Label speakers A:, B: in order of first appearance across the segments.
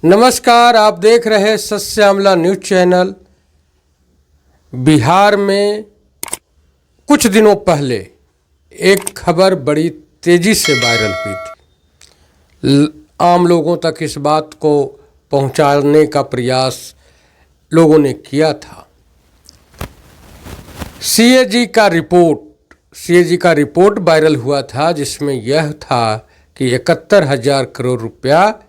A: नमस्कार, आप देख रहे हैं सस्यामला न्यूज चैनल। बिहार में कुछ दिनों पहले एक खबर बड़ी तेजी से वायरल हुई थी। आम लोगों तक इस बात को पहुंचाने का प्रयास लोगों ने किया था। सीएजी का रिपोर्ट वायरल हुआ था, जिसमें यह था कि 71,000 करोड़ रुपया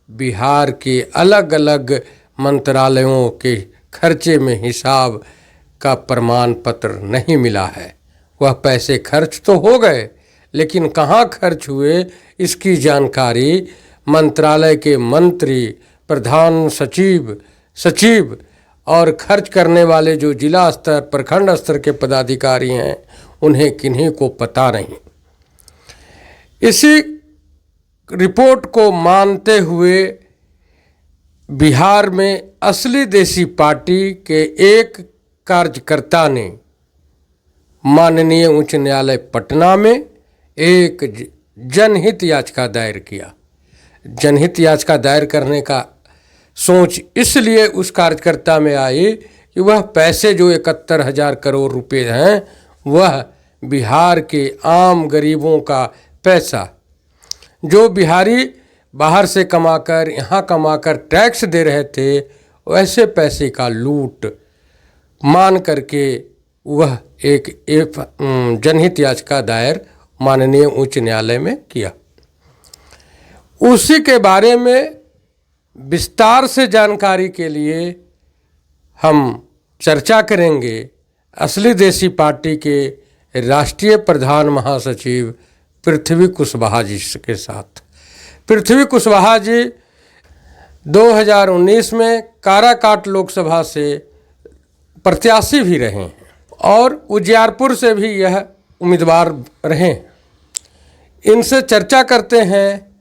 A: बिहार के अलग अलग मंत्रालयों के खर्चे में हिसाब का प्रमाण पत्र नहीं मिला है। वह पैसे खर्च तो हो गए, लेकिन कहाँ खर्च हुए इसकी जानकारी मंत्रालय के मंत्री, प्रधान सचिव और खर्च करने वाले जो जिला स्तर, प्रखंड स्तर के पदाधिकारी हैं, उन्हें किन्हीं को पता नहीं। इसी रिपोर्ट को मानते हुए बिहार में असली देशी पार्टी के एक कार्यकर्ता ने माननीय उच्च न्यायालय पटना में एक जनहित याचिका दायर किया। जनहित याचिका दायर करने का सोच इसलिए उस कार्यकर्ता में आई कि वह पैसे जो 71,000 करोड़ रुपए हैं, वह बिहार के आम गरीबों का पैसा, जो बिहारी बाहर से कमाकर यहाँ कमाकर टैक्स दे रहे थे, वैसे पैसे का लूट मान करके वह एक जनहित याचिका दायर माननीय उच्च न्यायालय में किया। उसी के बारे में विस्तार से जानकारी के लिए हम चर्चा करेंगे असली देशी पार्टी के राष्ट्रीय प्रधान महासचिव पृथ्वी कुशवाहा जी के साथ। पृथ्वी कुशवाहा जी 2019 में काराकाट लोकसभा से प्रत्याशी भी रहे हैं और उजियारपुर से भी यह उम्मीदवार रहे। इनसे चर्चा करते हैं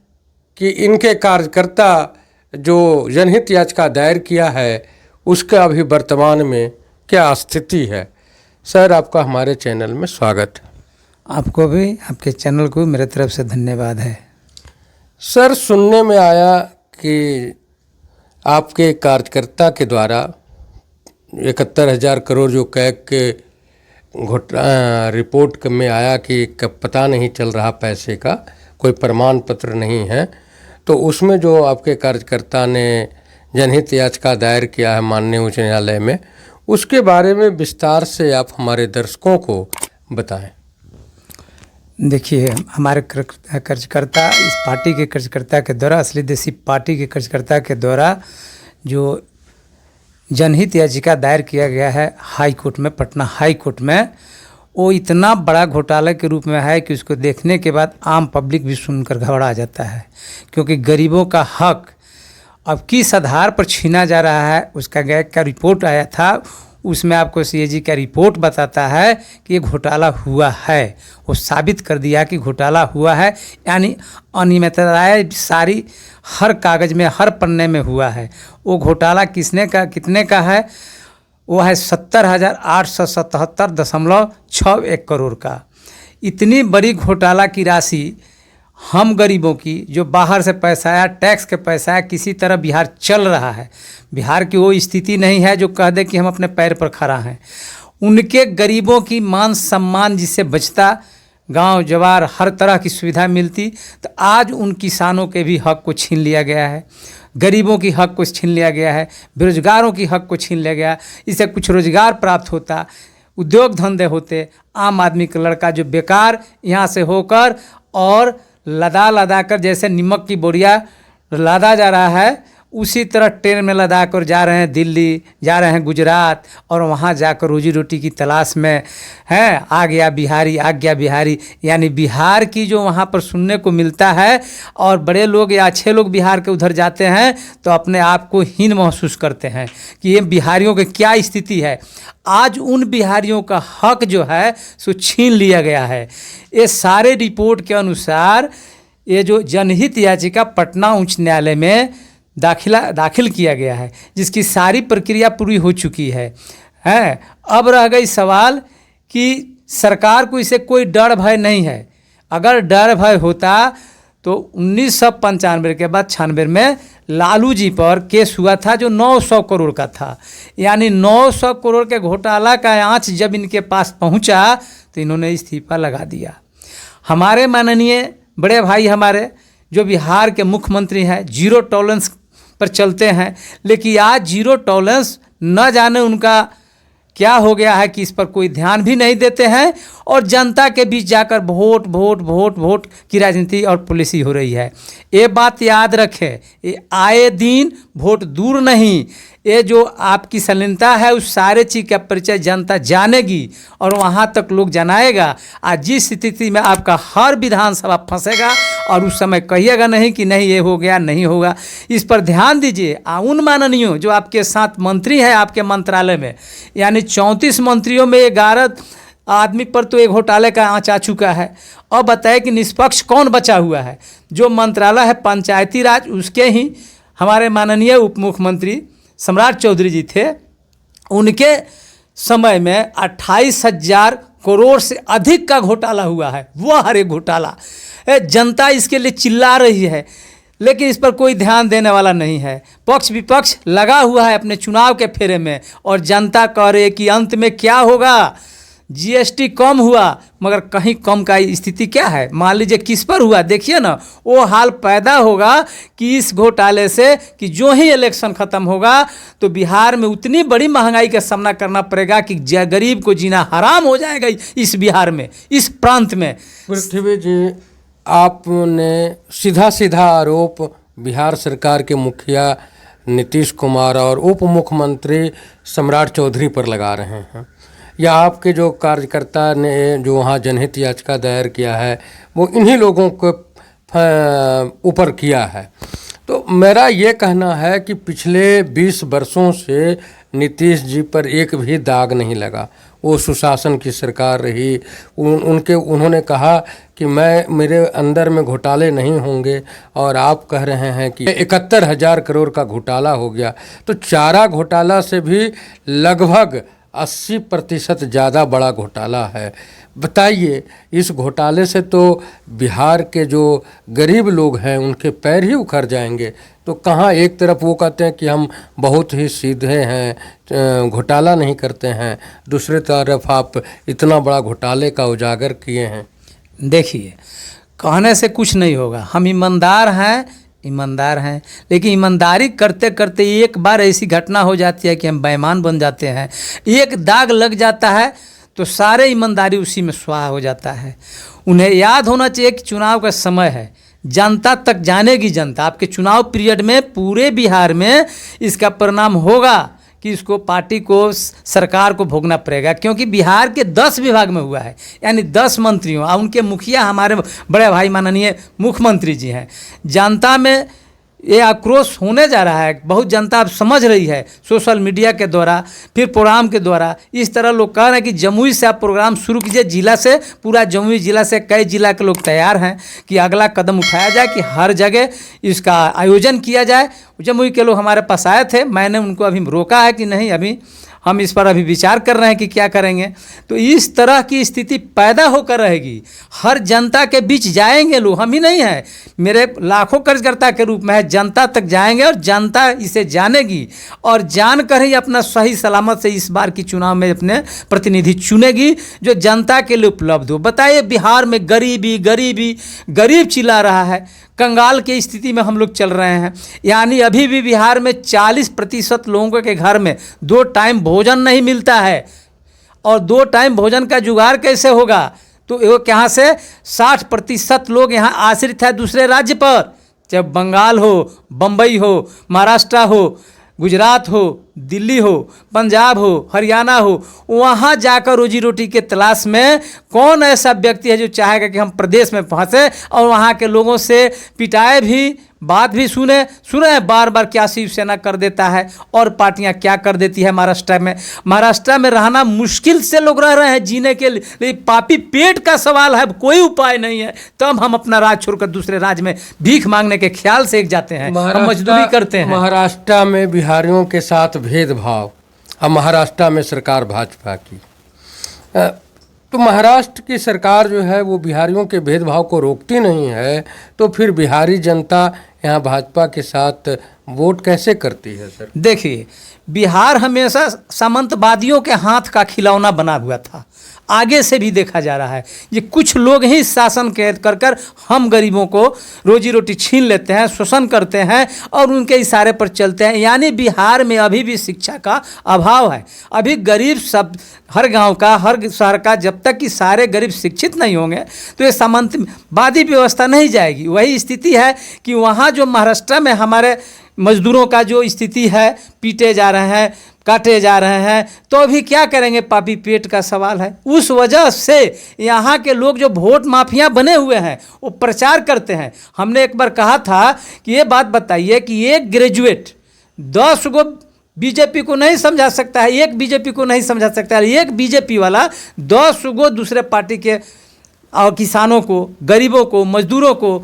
A: कि इनके कार्यकर्ता जो जनहित याचिका दायर किया है, उसका अभी वर्तमान में क्या स्थिति है। सर, आपका हमारे चैनल में स्वागत है।
B: आपको भी, आपके चैनल को मेरे तरफ से धन्यवाद है।
A: सर, सुनने में आया कि आपके कार्यकर्ता के द्वारा 71,000 करोड़ जो कैग के रिपोर्ट में आया कि पता नहीं चल रहा, पैसे का कोई प्रमाण पत्र नहीं है, तो उसमें जो आपके कार्यकर्ता ने जनहित याचिका दायर किया है माननीय उच्च न्यायालय में, उसके बारे में विस्तार से आप हमारे दर्शकों को बताएं।
B: देखिए, हमारे कार्यकर्ता, इस पार्टी के कार्यकर्ता के द्वारा, असली देशी पार्टी के कार्यकर्ता के द्वारा जो जनहित याचिका दायर किया गया है हाई कोर्ट में, पटना हाई कोर्ट में, वो इतना बड़ा घोटाले के रूप में है कि उसको देखने के बाद आम पब्लिक भी सुनकर घबरा जाता है। क्योंकि गरीबों का हक अब किस आधार पर छीना जा रहा है, उसका गैग का रिपोर्ट आया था, उसमें आपको सीएजी का रिपोर्ट बताता है कि ये घोटाला हुआ है। वो साबित कर दिया कि घोटाला हुआ है, यानी अनियमितताएं सारी हर कागज़ में, हर पन्ने में हुआ है। वो घोटाला कितने का है? वो है 70,877.61 करोड़ का। इतनी बड़ी घोटाला की राशि हम गरीबों की, जो बाहर से पैसा आया, टैक्स के पैसा आया, किसी तरह बिहार चल रहा है। बिहार की वो स्थिति नहीं है जो कह दे कि हम अपने पैर पर खड़ा हैं। उनके गरीबों की मान सम्मान जिससे बचता, गांव जवार हर तरह की सुविधा मिलती, तो आज उन किसानों के भी हक को छीन लिया गया है, गरीबों की हक को छीन लिया गया है, बेरोजगारों की हक को छीन लिया गया। इससे कुछ रोजगार प्राप्त होता, उद्योग धंधे होते, आम आदमी का लड़का जो बेकार यहाँ से होकर और लदा कर, जैसे नमक की बोरिया लादा जा रहा है, उसी तरह ट्रेन में लदा कर जा रहे हैं दिल्ली, जा रहे हैं गुजरात, और वहाँ जाकर रोजी रोटी की तलाश में हैं। आ गया बिहारी, यानी बिहार की जो वहाँ पर सुनने को मिलता है। और बड़े लोग या अच्छे लोग बिहार के उधर जाते हैं तो अपने आप को हीन महसूस करते हैं कि ये बिहारियों की क्या स्थिति है। आज उन बिहारियों का हक जो है सो छीन लिया गया है। ये सारे रिपोर्ट के अनुसार ये जो जनहित याचिका पटना उच्च न्यायालय में दाखिल किया गया है, जिसकी सारी प्रक्रिया पूरी हो चुकी है। अब रह गई सवाल कि सरकार को इसे कोई डर भय नहीं है। अगर डर भय होता तो 1995 के बाद 96 में लालू जी पर केस हुआ था जो 900 करोड़ का था। यानी 900 करोड़ के घोटाला का आंच जब इनके पास पहुंचा तो इन्होंने इस्तीफा लगा दिया। हमारे माननीय बड़े भाई हमारे जो बिहार के मुख्यमंत्री हैं, जीरो टॉलरेंस पर चलते हैं, लेकिन आज जीरो टॉलरेंस न जाने उनका क्या हो गया है कि इस पर कोई ध्यान भी नहीं देते हैं और जनता के बीच जाकर वोट वोट वोट वोट की राजनीति और पॉलिसी हो रही है। ये बात याद रखें, ये आए दिन वोट दूर नहीं, ये जो आपकी संलीनता है उस सारे चीज़ का परिचय जनता जानेगी और वहाँ तक लोग जनाएगा। आज जिस स्थिति में आपका हर विधानसभा फंसेगा और उस समय कहिएगा नहीं कि नहीं ये हो गया नहीं होगा। इस पर ध्यान दीजिए। उन माननीयों जो आपके साथ मंत्री हैं आपके मंत्रालय में, यानी 34 मंत्रियों में 11 आदमी पर तो एक घोटाले का आंच आ चुका है। अब बताए कि निष्पक्ष कौन बचा हुआ है? जो मंत्रालय है पंचायती राज, उसके ही हमारे माननीय उप मुख्यमंत्री सम्राट चौधरी जी थे, उनके समय में 28,000 करोड़ से अधिक का घोटाला हुआ है। वह हर एक घोटाला जनता इसके लिए चिल्ला रही है, लेकिन इस पर कोई ध्यान देने वाला नहीं है। पक्ष विपक्ष लगा हुआ है अपने चुनाव के फेरे में और जनता कह रही है कि अंत में क्या होगा। जीएसटी कम हुआ मगर कहीं कम का स्थिति क्या है? मान लीजिए किस पर हुआ, देखिए ना, वो हाल पैदा होगा कि इस घोटाले से कि जो ही इलेक्शन ख़त्म होगा तो बिहार में उतनी बड़ी महंगाई का सामना करना पड़ेगा कि गरीब को जीना हराम हो जाएगा इस बिहार में, इस प्रांत में।
A: पृथ्वी जी, आपने सीधा सीधा आरोप बिहार सरकार के मुखिया नीतीश कुमार और उप मुख्यमंत्री सम्राट चौधरी पर लगा रहे हैं, या आपके जो कार्यकर्ता ने जो वहाँ जनहित याचिका दायर किया है वो इन्हीं लोगों के ऊपर किया है। तो मेरा ये कहना है कि पिछले 20 वर्षों से नीतीश जी पर एक भी दाग नहीं लगा। वो सुशासन की सरकार रही। उन्होंने कहा कि मेरे अंदर में घोटाले नहीं होंगे, और आप कह रहे हैं कि 71,000 करोड़ का घोटाला हो गया। तो चारा घोटाला से भी लगभग 80% ज़्यादा बड़ा घोटाला है। बताइए, इस घोटाले से तो बिहार के जो गरीब लोग हैं उनके पैर ही उखड़ जाएंगे। तो कहाँ एक तरफ वो कहते हैं कि हम बहुत ही सीधे हैं, घोटाला नहीं करते हैं, दूसरी तरफ आप इतना बड़ा घोटाले का उजागर किए हैं।
B: देखिए, कहने से कुछ नहीं होगा। हम ईमानदार हैं, लेकिन ईमानदारी करते करते एक बार ऐसी घटना हो जाती है कि हम बेईमान बन जाते हैं। एक दाग लग जाता है तो सारे ईमानदारी उसी में स्वाहा हो जाता है। उन्हें याद होना चाहिए कि चुनाव का समय है, जनता तक जानेगी। जनता आपके चुनाव पीरियड में पूरे बिहार में इसका परिणाम होगा कि इसको पार्टी को, सरकार को भोगना पड़ेगा, क्योंकि बिहार के 10 विभाग में हुआ है, यानी 10 मंत्रियों और उनके मुखिया हमारे बड़े भाई माननीय मुख्यमंत्री जी हैं। जनता में ये आक्रोश होने जा रहा है, बहुत जनता अब समझ रही है सोशल मीडिया के द्वारा, फिर प्रोग्राम के द्वारा। इस तरह लोग कह रहे हैं कि जमुई से आप प्रोग्राम शुरू कीजिए, जिला से, पूरा जमुई जिला से कई जिला के लोग तैयार हैं कि अगला कदम उठाया जाए कि हर जगह इसका आयोजन किया जाए। जमुई के लोग हमारे पास आए थे, मैंने उनको अभी रोका है कि नहीं, अभी हम इस पर अभी विचार कर रहे हैं कि क्या करेंगे। तो इस तरह की स्थिति पैदा होकर रहेगी, हर जनता के बीच जाएंगे लोग, हम ही नहीं हैं, मेरे लाखों कार्यकर्ता के रूप में है, जनता तक जाएंगे और जनता इसे जानेगी और जानकर ही अपना सही सलामत से इस बार की चुनाव में अपने प्रतिनिधि चुनेगी जो जनता के लिए उपलब्ध हो। बताइए, बिहार में गरीबी गरीबी गरीब चिल्ला रहा है, कंगाल की स्थिति में हम लोग चल रहे हैं। यानी अभी भी बिहार में 40% लोगों के घर में 2 टाइम भोजन नहीं मिलता है, और 2 टाइम भोजन का जुगाड़ कैसे होगा? तो वो यहाँ से 60% लोग यहाँ आश्रित है दूसरे राज्य पर, चाहे बंगाल हो, बम्बई हो, महाराष्ट्र हो, गुजरात हो, दिल्ली हो, पंजाब हो, हरियाणा हो, वहाँ जाकर रोजी रोटी के तलाश में कौन ऐसा व्यक्ति है जो चाहेगा कि हम प्रदेश में फंसे और वहाँ के लोगों से पिटाए भी, बात भी सुने बार बार क्या शिवसेना कर देता है और पार्टियां क्या कर देती है। महाराष्ट्र में रहना मुश्किल से लोग रह रहे हैं जीने के लिए, पापी पेट का सवाल है, कोई उपाय नहीं है, तब हम अपना राज्य छोड़कर दूसरे राज्य में भीख मांगने के ख्याल से एक जाते हैं, हम मजदूरी करते हैं।
A: महाराष्ट्र में बिहारियों के साथ भेदभाव, अब महाराष्ट्र में सरकार भाजपा की, तो महाराष्ट्र की सरकार जो है वो बिहारियों के भेदभाव को रोकती नहीं है, तो फिर बिहारी जनता यहाँ भाजपा के साथ वोट कैसे करती है सर?
B: देखिए, बिहार हमेशा सामंतवादियों के हाथ का खिलौना बना हुआ था, आगे से भी देखा जा रहा है। ये कुछ लोग ही शासन कर कर हम गरीबों को रोजी रोटी छीन लेते हैं, शोषण करते हैं और उनके इशारे पर चलते हैं। यानी बिहार में अभी भी शिक्षा का अभाव है। अभी गरीब सब, हर गांव का, हर शहर का, जब तक कि सारे गरीब शिक्षित नहीं होंगे तो ये सामंतवादी व्यवस्था नहीं जाएगी। वही स्थिति है कि वहाँ जो महाराष्ट्र में हमारे मजदूरों का जो स्थिति है, पीटे जा रहे हैं, काटे जा रहे हैं, तो अभी क्या करेंगे? पापी पेट का सवाल है। उस वजह से यहाँ के लोग जो वोट माफिया बने हुए हैं वो प्रचार करते हैं। हमने एक बार कहा था कि ये बात बताइए कि एक ग्रेजुएट 10 गो बीजेपी को नहीं समझा सकता है, एक बीजेपी को नहीं समझा सकता है, एक बीजेपी वाला 10 गो दूसरे पार्टी के और किसानों को, गरीबों को, मजदूरों को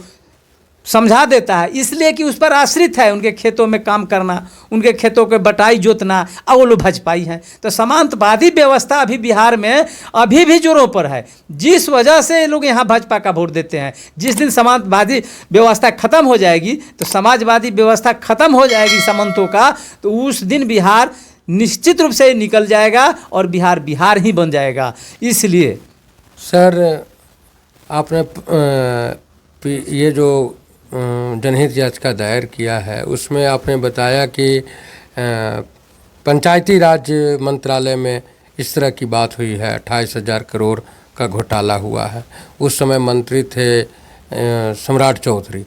B: समझा देता है, इसलिए कि उस पर आश्रित है उनके खेतों में काम करना, उनके खेतों के बटाई जोतना, और वो लोग भाजपाई हैं। तो सामंतवादी व्यवस्था अभी बिहार में अभी भी जोरों पर है, जिस वजह से लोग यहाँ भाजपा का वोट देते हैं। जिस दिन सामंतवादी व्यवस्था खत्म हो जाएगी, तो समाजवादी व्यवस्था खत्म हो जाएगी सामंतों का, तो उस दिन बिहार निश्चित रूप से निकल जाएगा और बिहार बिहार ही बन जाएगा। इसलिए
A: सर, आपने ये जो जनहित याचिका दायर किया है उसमें आपने बताया कि पंचायती राज मंत्रालय में इस तरह की बात हुई है, 28,000 करोड़ का घोटाला हुआ है। उस समय मंत्री थे सम्राट चौधरी।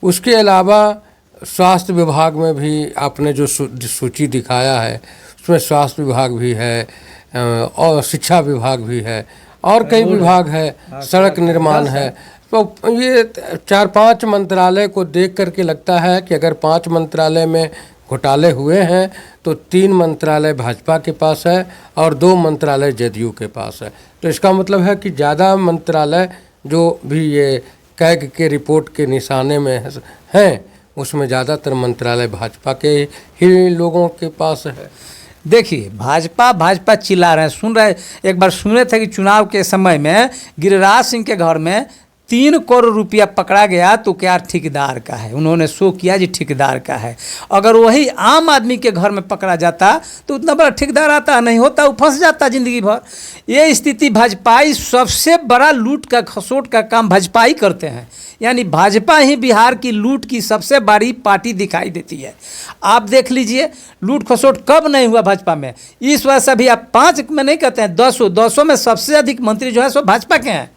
A: उसके अलावा स्वास्थ्य विभाग में भी आपने जो सूची दिखाया है उसमें स्वास्थ्य विभाग भी है और शिक्षा विभाग भी है और कई विभाग है, सड़क निर्माण है। तो ये 4-5 मंत्रालय को देख करके लगता है कि अगर 5 मंत्रालय में घोटाले हुए हैं तो 3 मंत्रालय भाजपा के पास है और 2 मंत्रालय जदयू के पास है। तो इसका मतलब है कि ज़्यादा मंत्रालय जो भी ये कैग के रिपोर्ट के निशाने में हैं उसमें ज़्यादातर मंत्रालय भाजपा के ही लोगों के पास है।
B: देखिए, भाजपा चिल्ला रहे हैं, सुन रहे, एक बार सुने थे कि चुनाव के समय में गिरिराज सिंह के घर में 3 करोड़ रुपया पकड़ा गया, तो क्या ठेकेदार का है? उन्होंने शो किया जी ठेकेदार का है। अगर वही आम आदमी के घर में पकड़ा जाता तो उतना बड़ा ठेकेदार आता नहीं होता, वो फंस जाता जिंदगी भर। ये स्थिति भाजपाई, सबसे बड़ा लूट का खसोट का काम भाजपा ही करते हैं। यानी भाजपा ही बिहार की लूट की सबसे बड़ी पार्टी दिखाई देती है। आप देख लीजिए, लूट खसोट कब नहीं हुआ भाजपा में। इस वजह से भी आप 5 में नहीं कहते हैं, 200 में सबसे अधिक मंत्री जो है सो भाजपा के हैं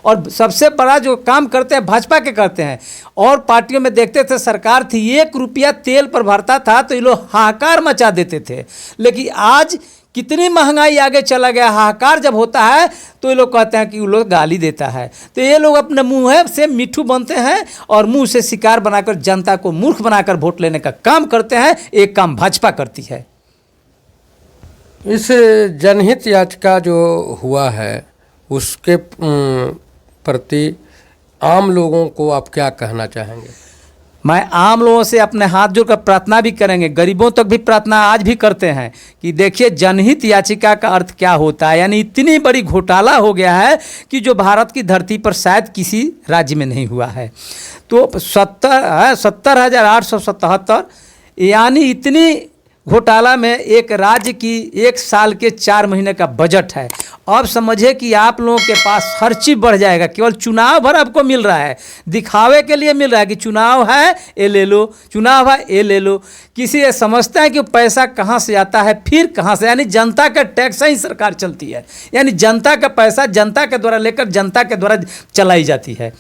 B: और सबसे बड़ा जो काम करते हैं भाजपा के करते हैं। और पार्टियों में देखते थे, सरकार थी 1 रुपया तेल पर भरता था तो ये लोग हाहाकार मचा देते थे। लेकिन आज कितनी महंगाई आगे चला गया, हाहाकार जब होता है तो ये लोग कहते हैं कि वो लोग गाली देता है। तो ये लोग अपने मुँह से मिट्ठू बनते हैं और मुंह से शिकार बनाकर जनता को मूर्ख बनाकर वोट लेने का काम करते हैं। एक काम भाजपा करती है।
A: इस जनहित याचिका जो हुआ है उसके प्रति आम लोगों को आप क्या कहना चाहेंगे?
B: मैं आम लोगों से अपने हाथ जोड़कर प्रार्थना भी करेंगे, गरीबों तक भी प्रार्थना आज भी करते हैं कि देखिए जनहित याचिका का अर्थ क्या होता है। यानी इतनी बड़ी घोटाला हो गया है कि जो भारत की धरती पर शायद किसी राज्य में नहीं हुआ है। तो 70,877 यानी इतनी घोटाला में एक राज्य की 1 साल के 4 महीने का बजट है। अब समझिए कि आप लोगों के पास हर चीज़ बढ़ जाएगा, केवल चुनाव भर आपको मिल रहा है, दिखावे के लिए मिल रहा है कि चुनाव है ये ले लो, चुनाव है ये ले लो। किसी ये समझता है कि पैसा कहाँ से आता है, फिर कहाँ से, यानी जनता का टैक्स ही सरकार चलती है। यानी जनता का पैसा जनता के द्वारा लेकर जनता के द्वारा चलाई जाती है।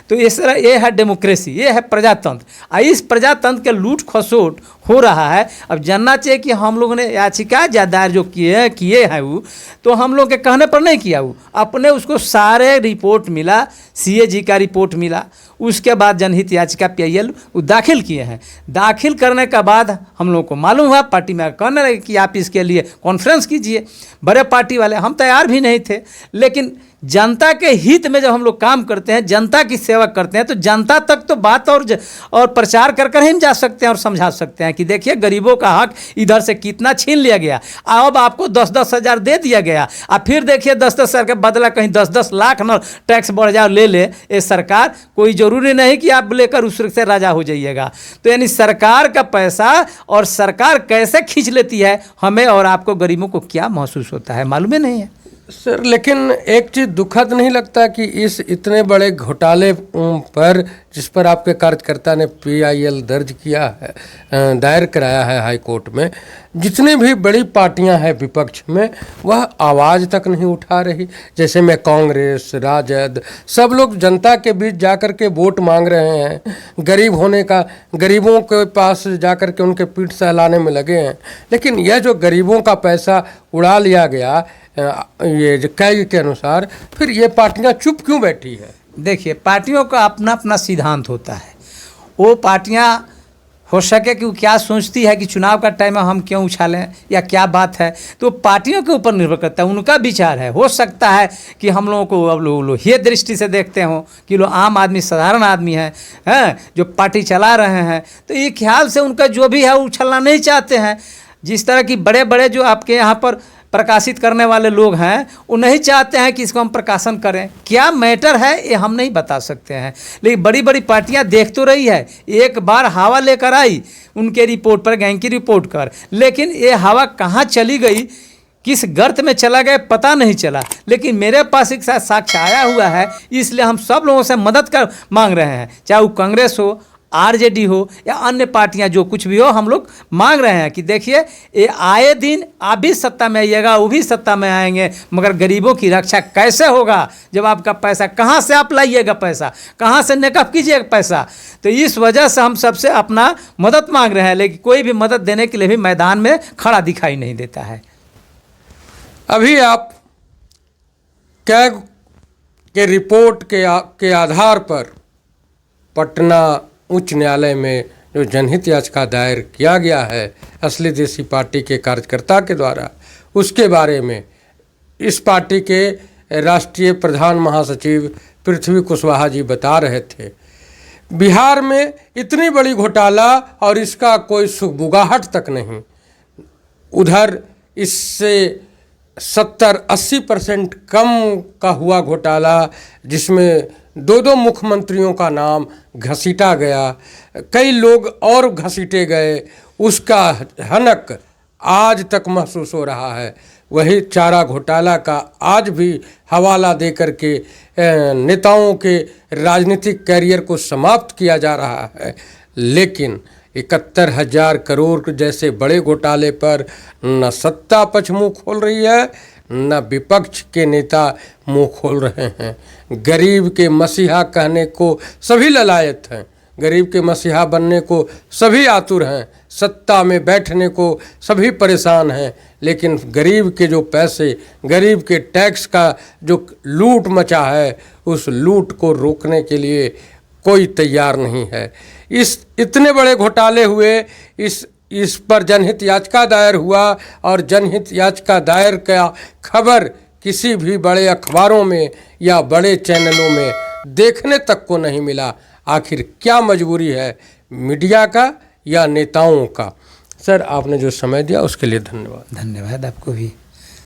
B: तो इस तरह ये है डेमोक्रेसी, ये है प्रजातंत्र। इस प्रजातंत्र के लूट खसोट हो रहा है। अब जानना चाहिए कि हम लोगों ने याचिका दायर जो किए हैं वो तो हम लोग के कहने पर नहीं किया, वो अपने उसको सारे रिपोर्ट मिला, CAG का रिपोर्ट मिला, उसके बाद जनहित याचिका PIL वो दाखिल किए हैं। दाखिल करने के बाद हम लोग को मालूम हुआ, पार्टी में कहने लगे कि आप इसके लिए कॉन्फ्रेंस कीजिए। बड़े पार्टी वाले हम तैयार भी नहीं थे, लेकिन जनता के हित में जब हम लोग काम करते हैं, जनता की सेवा करते हैं, तो जनता तक तो बात और प्रचार कर कर ही हम जा सकते हैं और समझा सकते हैं कि देखिए गरीबों का हक इधर से कितना छीन लिया गया, अब आपको 10-10 हज़ार दे दिया गया, अब फिर देखिए 10-10 हज़ार के बदला कहीं 10-10 लाख न टैक्स बढ़ जाओ ले ले ये सरकार। कोई ज़रूरी नहीं कि आप लेकर उससे राजा हो जाइएगा। तो यानी सरकार का पैसा और सरकार कैसे खींच लेती है, हमें और आपको गरीबों को क्या महसूस होता है मालूम ही नहीं है।
A: सर लेकिन एक चीज़ दुखद नहीं लगता कि इस इतने बड़े घोटाले पर, जिस पर आपके कार्यकर्ता ने PIL दर्ज किया है, दायर कराया है हाई कोर्ट में, जितनी भी बड़ी पार्टियां हैं विपक्ष में वह आवाज़ तक नहीं उठा रही। जैसे में कांग्रेस, राजद, सब लोग जनता के बीच जाकर के वोट मांग रहे हैं, गरीब होने का, गरीबों के पास जाकर के उनके पीठ सहलाने में लगे हैं। लेकिन यह जो गरीबों का पैसा उड़ा लिया गया ये कई के अनुसार, फिर ये पार्टियां चुप क्यों बैठी है?
B: देखिए पार्टियों का अपना अपना सिद्धांत होता है। वो पार्टियां हो सके कि वो क्या सोचती है कि चुनाव का टाइम है हम क्यों उछालें या क्या बात है, तो पार्टियों के ऊपर निर्भर करता है, उनका विचार है। हो सकता है कि हम लोगों को अब लोग ये दृष्टि से देखते हो कि लोग आम आदमी, साधारण आदमी हैं जो पार्टी चला रहे हैं, तो ये ख्याल से उनका जो भी है उछलना नहीं चाहते हैं। जिस तरह की बड़े बड़े जो आपके यहाँ पर प्रकाशित करने वाले लोग हैं वो नहीं चाहते हैं कि इसको हम प्रकाशन करें। क्या मैटर है ये हम नहीं बता सकते हैं, लेकिन बड़ी बड़ी पार्टियां देख तो रही है। एक बार हवा लेकर आई उनके रिपोर्ट पर, गैंग की रिपोर्ट कर, लेकिन ये हवा कहाँ चली गई, किस गर्त में चला गया पता नहीं चला। लेकिन मेरे पास एक साक्ष्य आया हुआ है, इसलिए हम सब लोगों से मदद कर मांग रहे हैं, चाहे वो कांग्रेस हो, RJD हो या अन्य पार्टियां जो कुछ भी हो, हम लोग मांग रहे हैं कि देखिए ये आए दिन आप भी सत्ता में आइएगा, वो भी सत्ता में आएंगे, मगर गरीबों की रक्षा कैसे होगा जब आपका पैसा, कहाँ से आप लाइएगा पैसा, कहाँ से निकाह कीजिएगा पैसा। तो इस वजह से हम सबसे अपना मदद मांग रहे हैं, लेकिन कोई भी मदद देने के लिए भी मैदान में खड़ा दिखाई नहीं देता है।
A: अभी आप क्या के रिपोर्ट के आधार पर पटना उच्च न्यायालय में जो जनहित याचिका दायर किया गया है असली देशी पार्टी के कार्यकर्ता के द्वारा, उसके बारे में इस पार्टी के राष्ट्रीय प्रधान महासचिव पृथ्वी कुशवाहा जी बता रहे थे, बिहार में इतनी बड़ी घोटाला और इसका कोई सुगबुगाहट तक नहीं। उधर इससे 70-80% कम का हुआ घोटाला, जिसमें 2 मुख्यमंत्रियों का नाम घसीटा गया, कई लोग और घसीटे गए, उसका हनक आज तक महसूस हो रहा है। वही चारा घोटाला का आज भी हवाला देकर के नेताओं के राजनीतिक कैरियर को समाप्त किया जा रहा है। लेकिन 71,000 करोड़ जैसे बड़े घोटाले पर न सत्ता पक्ष मुंह खोल रही है, न विपक्ष के नेता मुंह खोल रहे हैं। गरीब के मसीहा कहने को सभी ललायत हैं, गरीब के मसीहा बनने को सभी आतुर हैं, सत्ता में बैठने को सभी परेशान हैं, लेकिन गरीब के जो पैसे, गरीब के टैक्स का जो लूट मचा है, उस लूट को रोकने के लिए कोई तैयार नहीं है। इस इतने बड़े घोटाले हुए, इस पर जनहित याचिका दायर हुआ और जनहित याचिका दायर का खबर किसी भी बड़े अखबारों में या बड़े चैनलों में देखने तक को नहीं मिला। आखिर क्या मजबूरी है मीडिया का या नेताओं का? सर आपने जो समय दिया उसके लिए धन्यवाद।
B: धन्यवाद आपको भी।